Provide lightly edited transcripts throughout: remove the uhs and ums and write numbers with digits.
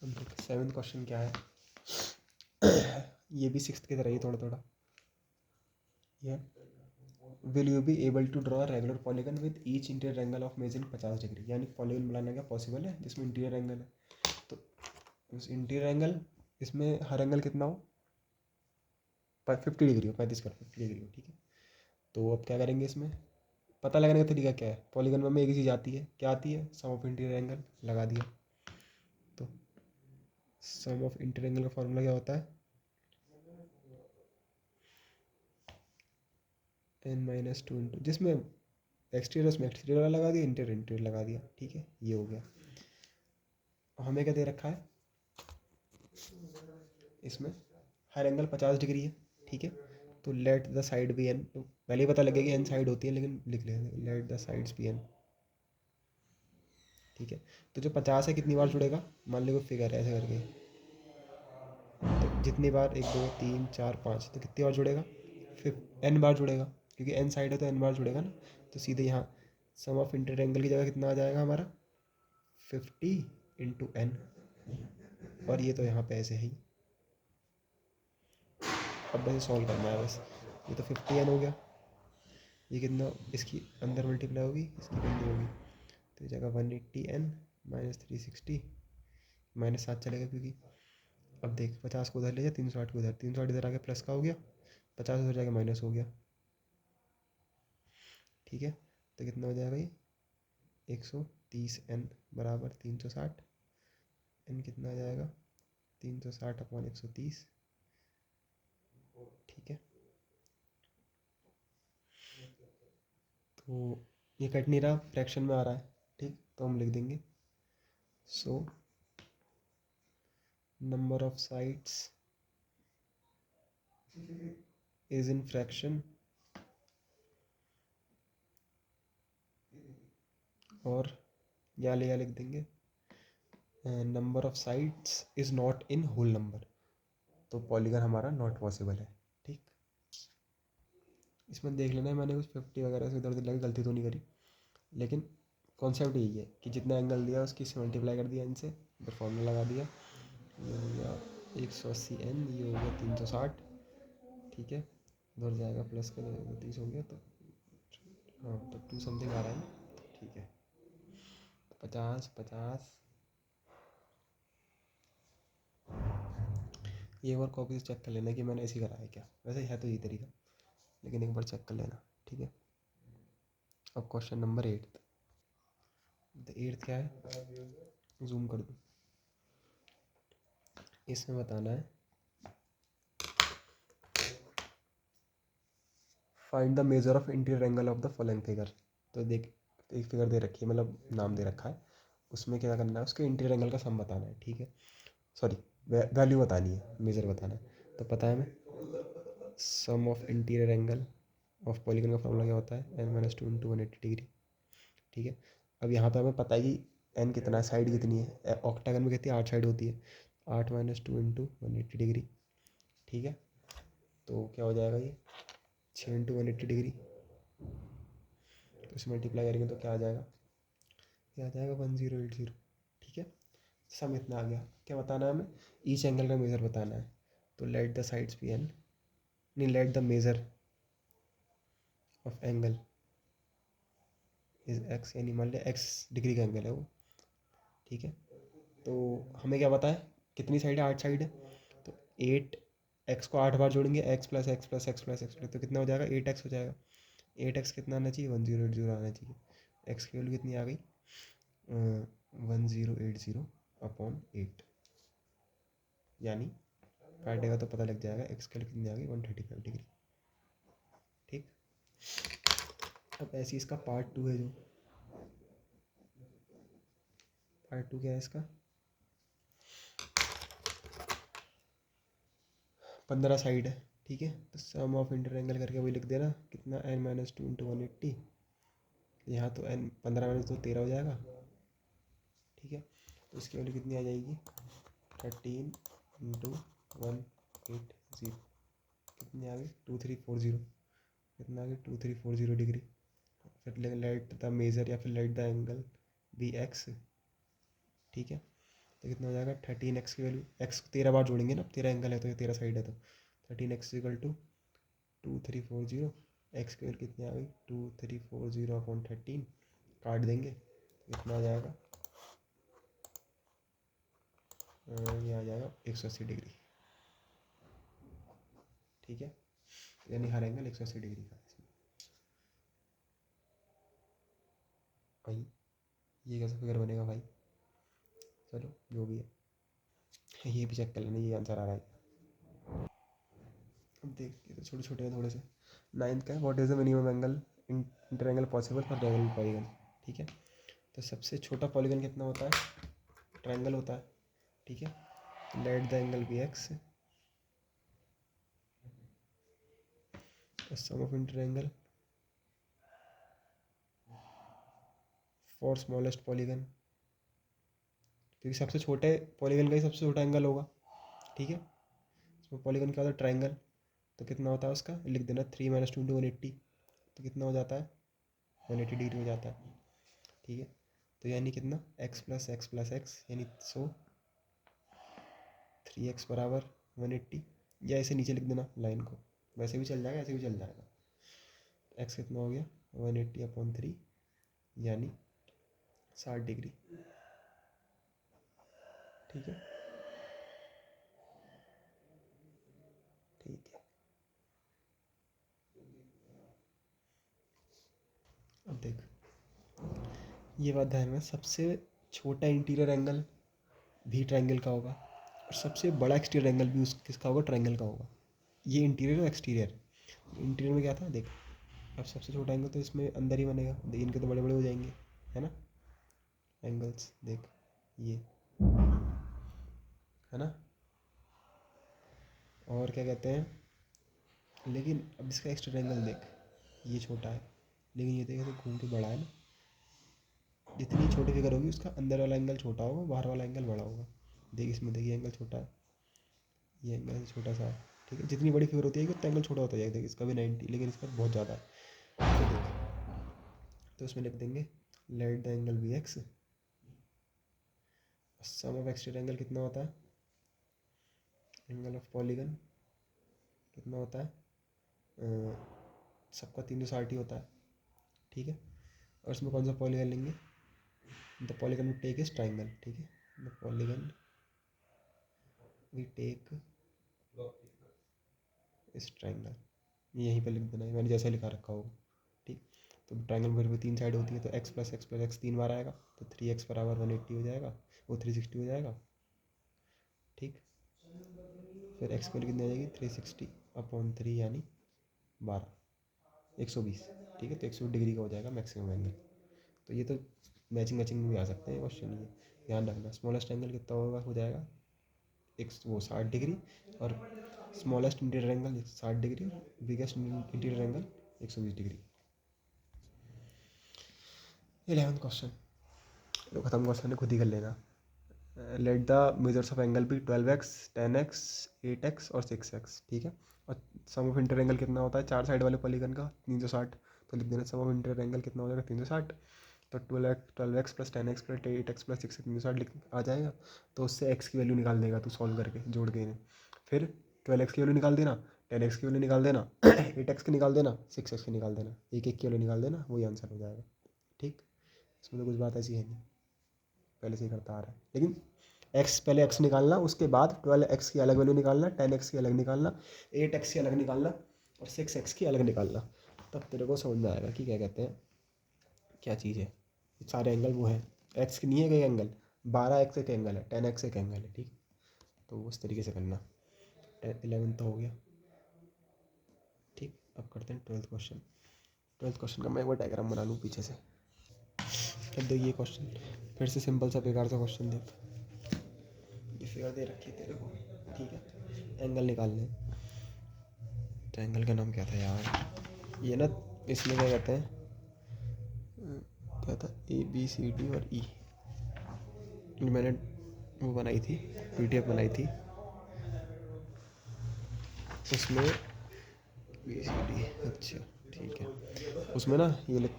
अब देख 7th question क्या है। ये भी 6th की तरह ही थोड़ा थोड़ा। ये will you be able to draw regular polygon with each interior angle of measuring 50 degree. यानी पॉलीगन बनाना क्या पॉसिबल है जिसमें इंटीरियर एंगल है। तो उस इंटीरियर एंगल इसमें हर एंगल कितना हो 50 डिग्री हो 35 कर 50 डिग्री हो। ठीक है, तो अब क्या करेंगे इसमें पता लगाने का तरीका क्या है। पॉलीगन में एक ही चीज़ आती है, क्या आती है, सम ऑफ इंटीरियर एंगल लगा दिया। तो सम ऑफ इंटीरियर एंगल का फॉर्मूला क्या होता है, n-2 इंटू जिसमें एक्सटीरियर उसमें एक्सटीरियर वाला लगा दिया, इंटीरियर इंटीरियर लगा दिया। ठीक है, ये हो गया। हमें क्या दे रखा है इसमें हर एंगल 50 डिग्री है। ठीक है, तो let the side be n. तो पहले ही पता लगेगा एन साइड होती है, लेकिन लिख लेंगे let the sides be n. ठीक है, तो जो 50 है कितनी बार जुड़ेगा, मान लो कोई फिगर है ऐसे करके, तो जितनी बार 1 2 3 4 5, तो कितनी बार जुड़ेगा, फिर एन बार जुड़ेगा, क्योंकि एन साइड है तो एन बार जुड़ेगा ना। तो सीधे यहाँ सम ऑफ इंटीरियर एंगल की जगह कितना आ जाएगा हमारा 50 इंटू एन। और ये तो यहाँ पे ऐसे ही, अब बस सॉल्व करना है बस। ये तो 50 एन हो गया, ये कितना इसकी अंदर मल्टीप्लाई होगी, इसकी बंदी होगी, तो जगह 180 एन माइनस 360 माइनस 7 चलेगा, क्योंकि अब देख 50 को उधर ले जाए, 360 को उधर, 360 इधर आके प्लस का हो गया, 50 उधर जाके माइनस हो गया। ठीक है, तो कितना हो जाएगा ये 130 एन बराबर 360। एन कितना आ जाएगा 360 अपॉन 130। ठीक है, तो ये कट नहीं रहा, फ्रैक्शन में आ रहा है। ठीक, तो हम लिख देंगे so number of sides is in fraction, और यहाँ ले लिख देंगे number of sides is not in whole number. तो पॉलीगन हमारा नॉट पॉसिबल है। ठीक, इसमें देख लेना है मैंने कुछ 50 वगैरह से इधर उधर लगी, गलती तो नहीं करी, लेकिन कॉन्सेप्ट यही है कि जितना एंगल दिया उसकी से मल्टीप्लाई कर दिया इनसे, फिर फॉर्मूला लगा दिया, ये हो गया 180 एन, ये हो गया 360। ठीक है, उधर जाएगा प्लस का 30 हो गया, तो हाँ तो 2 समथिंग आ रहा है ना। ठीक है, 50 50। ये और कॉपी से चेक कर लेना कि मैंने ऐसे ही करा है क्या, वैसे है तो यही तरीका, लेकिन एक बार चेक कर लेना। ठीक है, अब क्वेश्चन नंबर 8। द 8th क्या है, जूम कर दूँ, इसमें बताना है find the measure of interior angle of the following figure. तो देख एक फिगर दे रखी है, मतलब नाम दे रखा है, उसमें क्या करना है, उसके इंटीरियर एंगल का सम बताना है। ठीक है, सॉरी वैल्यू बतानी है, मेजर बताना है। तो पता है हमें sum of interior angle of polygon का फॉर्मूला क्या होता है, n-2 इंटू 180 डिग्री। ठीक है, अब यहाँ तो हमें पता है कि n कितना है, साइड कितनी है, ऑक्टागन में कितनी 8 साइड होती है, 8-2 इंटू 180 डिग्री। ठीक है, तो क्या हो जाएगा ये 6 इंटू 180 डिग्री, तो इसे मल्टीप्लाई करेंगे तो क्या आ जाएगा, ये आ जाएगा 1080। ठीक है, सम इतना आ गया। क्या बताना है हमें, ईच एंगल का मेज़र बताना है। तो let the sides be n, नहीं let the measure of angle is x, यानी मान लिया एक्स डिग्री का एंगल है वो। ठीक है, तो हमें क्या पता है कितनी साइड है, 8 साइड है, तो 8 एक्स को 8 बार जोड़ेंगे, x plus x plus x plus x plus, तो कितना हो जाएगा 8x हो जाएगा। 8x कितना आना चाहिए 1080 आना चाहिए। एक्स की वैल्यू कितनी आ गई 1080 अपॉन 8, यानी काटेगा तो पता लग जाएगा एक्स की वैल्यू कितनी आ गई 135 डिग्री। ठीक, अब ऐसे इसका पार्ट 2 है, जो पार्ट 2 क्या है इसका, 15 साइड है। ठीक है, तो सम ऑफ इंटर एंगल करके वही लिख देना, कितना n-2 इंटू 180, यहाँ तो n 15 - 2 13 हो जाएगा। ठीक है, तो इसकी वैल्यू कितनी आ जाएगी 13 इंटू 180, कितनी आ गई 2340, कितना आ गई 2340 डिग्री। फिर लेट द मेजर या फिर let the angle be x. ठीक है, तो कितना हो जाएगा 13x की वैल्यू, एक्स को 13 बार जोड़ेंगे ना, 13 एंगल है तो ये 13 साइड है, तो 13x इक्वल टू 2340, एक्स की वैल्यू कितनी आ गई 2340 अपॉन 13, काट देंगे तो कितना आ जाएगा, ये आ जाएगा 180 डिग्री। ठीक है, यानी हर एंगल 180 डिग्री का है इसमें। भाई ये कैसा फिगर बनेगा भाई, चलो जो भी है ये भी चेक कर लेना, ये आंसर आ रहा है। अब देख, ये तो छोटे छोटे हैं थोड़े से। 9th का है, what is the minimum angle inter angle possible for triangle polygon. ठीक है, तो सबसे छोटा पॉलीगन कितना होता है, ट्रायंगल होता है। ठीक है, let the angle be x, sum of inter angle for smallest polygon, क्योंकि सबसे छोटे पॉलीगन का ही सबसे छोटा एंगल होगा। ठीक है, इसमें पॉलीगन क्या होता है, ट्रायंगल, तो कितना होता है उसका लिख देना 3 - 2 × 180, तो कितना हो जाता है 180 डिग्री हो जाता है। ठीक है, तो यानी कितना x plus x plus x, यानी सो 3x बराबर 180, या ऐसे नीचे लिख देना लाइन को, वैसे भी चल जाएगा ऐसे भी चल जाएगा। x कितना हो गया 180 अपॉन 3, यानी 60 डिग्री। ठीक है, ठीक है। अब देख, ये बात ध्यान में, सबसे छोटा इंटीरियर एंगल भी ट्रायंगल का होगा, और सबसे बड़ा एक्सटीरियर एंगल भी उस किसका होगा, ट्रायंगल का होगा। ये इंटीरियर और एक्सटीरियर, इंटीरियर में क्या था देख, अब सबसे छोटा एंगल तो इसमें अंदर ही बनेगा, इनके तो बड़े बड़े हो जाएंगे, है ना एंगल्स, देख ये है ना, और क्या कहते हैं, लेकिन अब इसका एक्सटीरियर एंगल देख, ये छोटा है, लेकिन ये देख तो घूम के बड़ा है ना, जितनी छोटी फिगर होगी उसका अंदर वाला एंगल छोटा होगा, बाहर वाला एंगल बड़ा होगा। देख इसमें देखिए एंगल छोटा है, ये एंगल छोटा सा है। ठीक है, जितनी बड़ी फिगर होती है उतना एंगल छोटा होता जाएगा। देख इसका भी 90, लेकिन इसका बहुत ज़्यादा है। तो देख, तो इसमें लिख देंगे let the angle be x, sum of exterior angle कितना होता है, एंगल ऑफ पॉलीगन कितना होता है, सबका 360 ही होता है। ठीक है, और इसमें कौन सा पॉलीगन लेंगे, the polygon we take is triangle. ठीक है, the polygon we take is triangle, यहीं पर लिख देना है, मैंने जैसे लिखा रखा होगा। ठीक, तो ट्रायंगल में 3 साइड होती है, तो x प्लस एक्स 3 बार आएगा, तो 3x बराबर 180 हो जाएगा, वो 360 हो जाएगा। ठीक, फिर x की वैल्यू कितनी आ जाएगी 360 अपॉन 3, यानी 12 120। ठीक है, तो 120 डिग्री का हो जाएगा मैक्सिमम एंगल। तो ये तो मैचिंग में भी आ सकते हैं क्वेश्चन, ये ध्यान रखना। स्मॉलेस्ट एंगल कितना होगा, हो जाएगा एक वो 60 डिग्री, और स्मॉलेस्ट इंटीरियर एंगल 60 डिग्री, और biggest interior angle 120 degree. 11th question, लो खत्म, क्वेश्चन खुद ही कर लेना। Let the measures of angle भी 12x 10x 8x और 6x। ठीक है, और सम ऑफ इंटर एंगल कितना होता है, चार साइड वाले पॉलीगन का 360, तो लिख देना सम ऑफ इंटर एंगल कितना हो जाएगा 360, तो 12x plus 10x plus 8x plus 6 360 लिख आ जाएगा। तो उससे x की वैल्यू निकाल देगा तू सॉल्व करके, जोड़ के इन्हें, फिर 12x की वैल्यू निकाल देना, 10x की वैल्यू निकाल देना, 8x की निकाल देना, 6x की निकाल देना, एक एक की वैल्यू निकाल देना, वही आंसर हो जाएगा। ठीक, इसमें तो कुछ बात ऐसी है नहीं, पहले से ही करता आ रहा है। लेकिन x पहले x निकालना, उसके बाद 12x की अलग वैल्यू निकालना, 10x की अलग निकालना, 8x की अलग निकालना, और 6x की अलग निकालना, तब तेरे को समझ में आएगा कि क्या कहते हैं, क्या चीज़ है। सारे एंगल वो है, x की नहीं है कोई एंगल, 12x एक एंगल है, 10x एक एंगल है। ठीक, तो उस तरीके से करना। 11 तो हो गया। ठीक, अब करते हैं 12th क्वेश्चन। 12th क्वेश्चन का मैं वो डायग्राम बना लूँ पीछे से। अब देख ये क्वेश्चन फिर से सिंपल सा बेकार सा क्वेश्चन, देख ये फिगर दे रखी है तेरे को। ठीक है, एंगल निकालने, तो एंगल का नाम क्या था यार, ये ना इसमें क्या कहते हैं, क्या था ABCD और E, मैंने वो बनाई थी, PDF बनाई थी, उसमें ABCD, अच्छा ठीक है, उसमें ना ये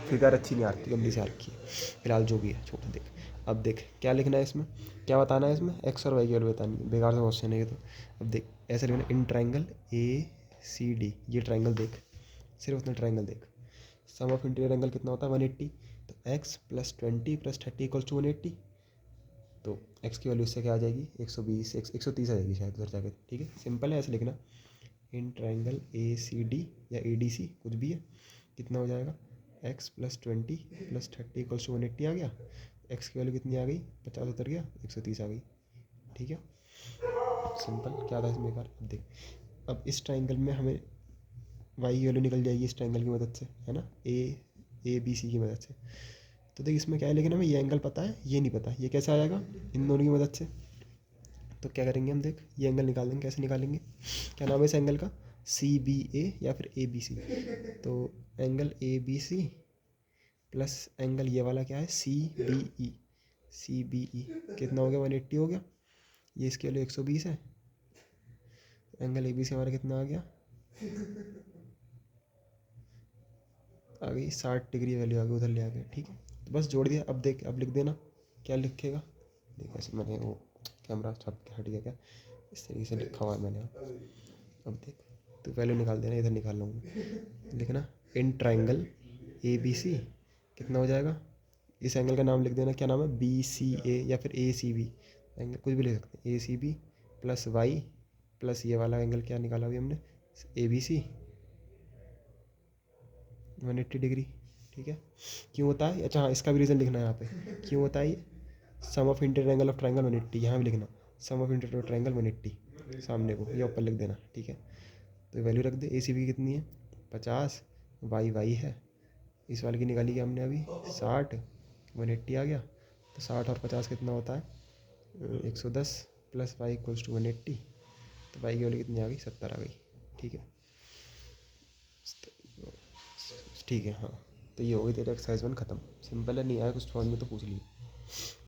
फिगर अच्छी नहीं आती, गंदी से आ रखी है, फिलहाल जो भी है छोटा। देख अब देख क्या लिखना है इसमें, क्या बताना है इसमें, एक्स और वाई की वैल्यू बतानी है। बेकार से क्वेश्चन है ये तो। अब देख ऐसे लिखना, in triangle A C D, ये ट्राइंगल देख, सिर्फ अपना ट्राइंगल देख। सम ऑफ इंटीरियर एंगल कितना होता है 180, तो x plus 20 plus 30 equals to 180। तो एक्स की वैल्यू इससे क्या आ जाएगी 120, 130 आ जाएगी शायद उधर जाके। ठीक है, सिंपल है ऐसे लिखना। In triangle A C D या ए डी सी कुछ भी है, कितना हो जाएगा x plus 20 plus 30 equals to 180 आ गया। एक्स की वैल्यू कितनी आ गई, 50 उतर गया, 130 आ गई। ठीक है, सिंपल। क्या था इसमें बेकार। अब देख, अब इस ट्राइंगल में हमें वाई की वैल्यू निकल जाएगी इस ट्राइंगल की मदद से, है ना, ए बी सी की मदद से। तो देख इसमें क्या है, लेकिन हमें ये एंगल पता है, ये नहीं पता, ये कैसे आ जाएगा इन दोनों की मदद से। तो क्या करेंगे हम, देख ये एंगल निकाल देंगे। कैसे निकालेंगे, क्या नाम है इस एंगल का, सी बी ए या फिर ए बी सी। तो angle A B C plus angle ये वाला क्या है C B E, C B E कितना हो गया 180 हो गया। ये इसके लिए 120 है। एंगल ए बी सी हमारा कितना आ गया, आ गई 60 डिग्री वैल्यू आ गई, उधर ले आ गया। ठीक है, तो बस जोड़ दिया। अब देख, अब लिख देना क्या लिखेगा। देख ऐसे मैंने वो कैमरा छप के हट गया क्या, इस तरीके से लिखा हुआ है मैंने। अब देख तो वैल्यू निकाल देना, इधर निकाल लूँगा। लिखना इन ट्राइंगल ए बी सी कितना हो जाएगा, इस एंगल का नाम लिख देना, क्या नाम है बी सी ए या फिर ए सी बी, एंगल कुछ भी लिख सकते हैं। A C B plus Y plus ये वाला एंगल क्या निकाला अभी हमने, ए बी सी 180 डिग्री। ठीक है, क्यों होता है, अच्छा हाँ इसका भी रीज़न लिखना है यहाँ पे, क्यों होता है ये। Sum of interior angle of triangle 180, यहाँ भी लिखना sum of interior of triangle 180, सामने को ये ऊपर लिख देना। ठीक है, तो वैल्यू रख दे। ए सी बी कितनी है 50, वाई वाई है, इस वाले की निकाली क्या हमने अभी 60, 180 आ गया। तो 60 और 50 कितना होता है 110 प्लस वाई इक्वल्स टू 180। तो वाई की वैल्यू कितनी आ गई 70 आ गई। ठीक है, ठीक है हाँ। तो ये हो गई तेरा एक्सरसाइज 1 खत्म। सिंपल है, नहीं आया कुछ समझ में तो पूछ ली।